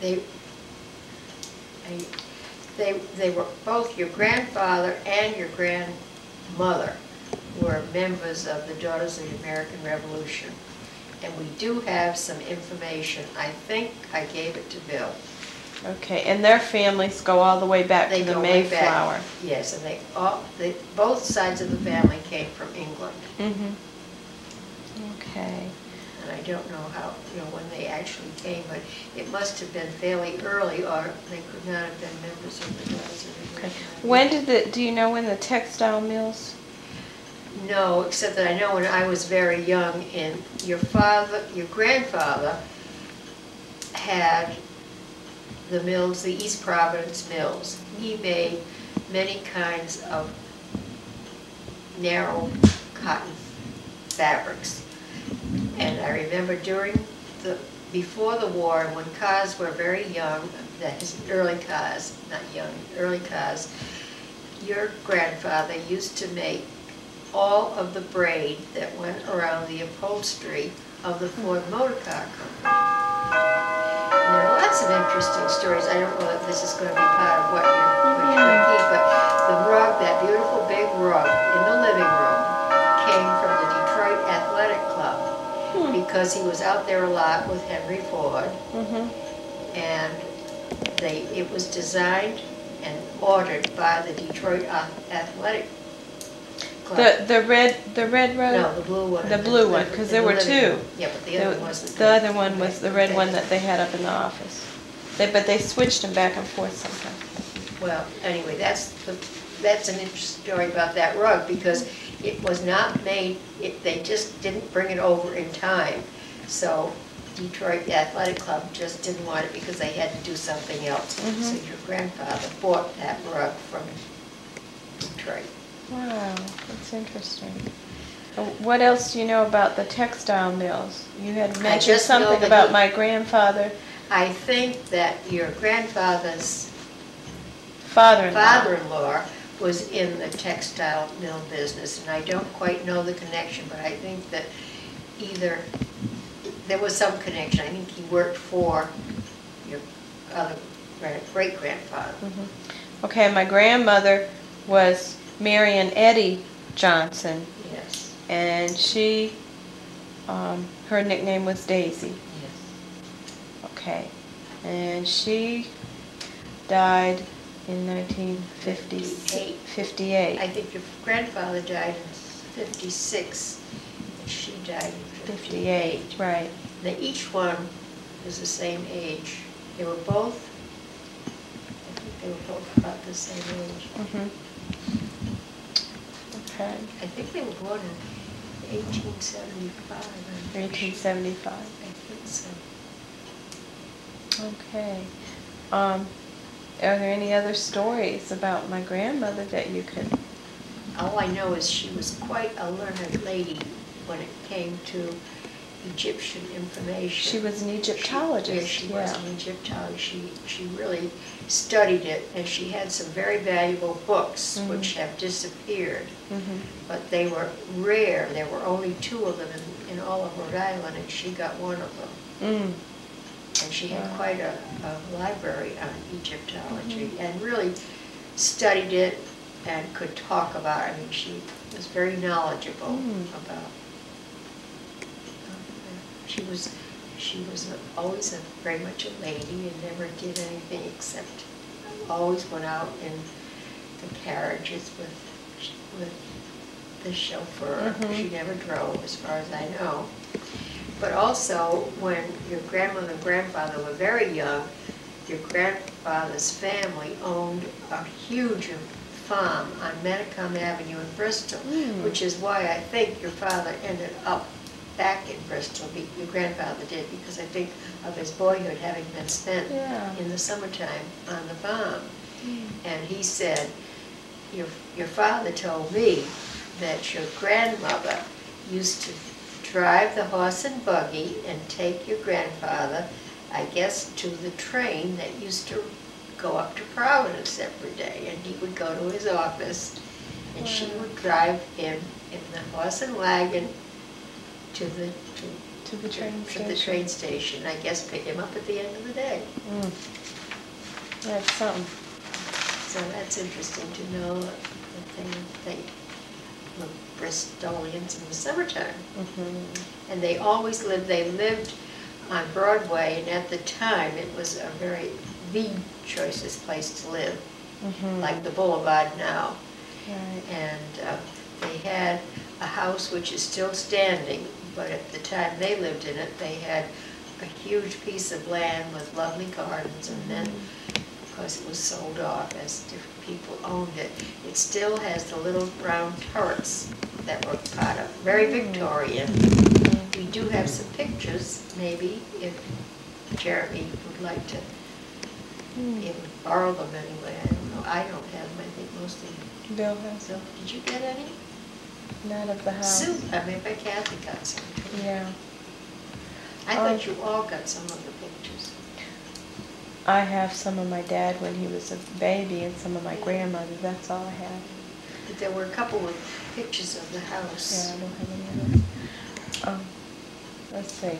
they, they were both your grandfather and your grandmother were members of the Daughters of the American Revolution. And we do have some information. I think I gave it to Bill. Okay, and their families go all the way back They to the go way back. Mayflower. Yes, and both sides of the family came from England. Mm-hmm. Okay. And I don't know how, when they actually came, but it must have been fairly early, or they could not have been members of the Daughters of the American Revolution. Do you know when the textile mills? No, except that I know when I was very young, and your grandfather had the mills, the East Providence mills. He made many kinds of narrow cotton fabrics. And I remember before the war, when cars were very young, that is early cars, not young, early cars, your grandfather used to make all of the braid that went around the upholstery of the Ford Motor Car Company. There are lots of interesting stories. I don't know if this is going to be part of what you're going to keep, but the rug, that beautiful big rug in the living room, came from the Detroit Athletic Club because he was out there a lot with Henry Ford, and it was designed and ordered by the Detroit Athletic Club. The red rug? No, the blue one. The blue one, because there were two. Yeah, but the other one wasn't. The other one was the red one that they had up in the office. But they switched them back and forth sometimes. Well, anyway, that's an interesting story about that rug, because it was not made, they just didn't bring it over in time. So Detroit Athletic Club just didn't want it because they had to do something else. So your grandfather bought that rug from Detroit. Wow, that's interesting. What else do you know about the textile mills? You had mentioned something about my grandfather. I think that your grandfather's father-in-law was in the textile mill business, and I don't quite know the connection, but I think that either there was some connection. I think he worked for your other great-grandfather. Okay, my grandmother was Marion Eddy Johnson. Yes. And she, her nickname was Daisy. Yes. Okay. And she died in 1958. I think your grandfather died in 56, and she died in 58. Right. Now each one was the same age. They were both, I think they were both about the same age. Okay. I think they were born in 1875. 1875. I think so. Okay. Are there any other stories about my grandmother that you could? All I know is she was quite a learned lady when it came to Egyptian information. She was an Egyptologist. Yes, she was an Egyptologist. She really studied it, and she had some very valuable books which have disappeared. But they were rare. There were only 2 of them in all of Rhode Island, and she got one of them. And she had quite a library on Egyptology, and really studied it and could talk about it. I mean, she was very knowledgeable about. She was always very much a lady, and never did anything except always went out in the carriages with the chauffeur. She never drove, as far as I know. But also, when your grandmother and grandfather were very young, your grandfather's family owned a huge farm on Metacom Avenue in Bristol, which is why I think your father ended up back in Bristol. Your grandfather did, because I think of his boyhood having been spent in the summertime on the farm. And he said, your father told me that your grandmother used to drive the horse and buggy and take your grandfather, I guess, to the train that used to go up to Providence every day, and he would go to his office, and she would drive him in the horse and wagon to To the train to station. the train station. I guess pick him up at the end of the day. Mm. That's something. So that's interesting to know that they were Bristolians in the summertime. Mm-hmm. And they lived on Broadway, and at the time it was the choicest place to live, Mm-hmm. like the Boulevard now. Right. And they had a house which is still standing, but at the time they lived in it, they had a huge piece of land with lovely gardens, and then, of course, it was sold off as different people owned it. It still has the little round turrets that were part of, very Victorian. We do have some pictures, maybe, if Jeremy would like to be able to borrow them anyway. I don't know. I don't have them. I think mostly. Bill has So, did you get any? none of the house. Sue, I mean, but Kathy got some. Yeah. I thought you all got some of the pictures. I have some of my dad when he was a baby and some of my grandmother. That's all I have. But there were a couple of pictures of the Yeah, house. I don't have any of them. Let's see.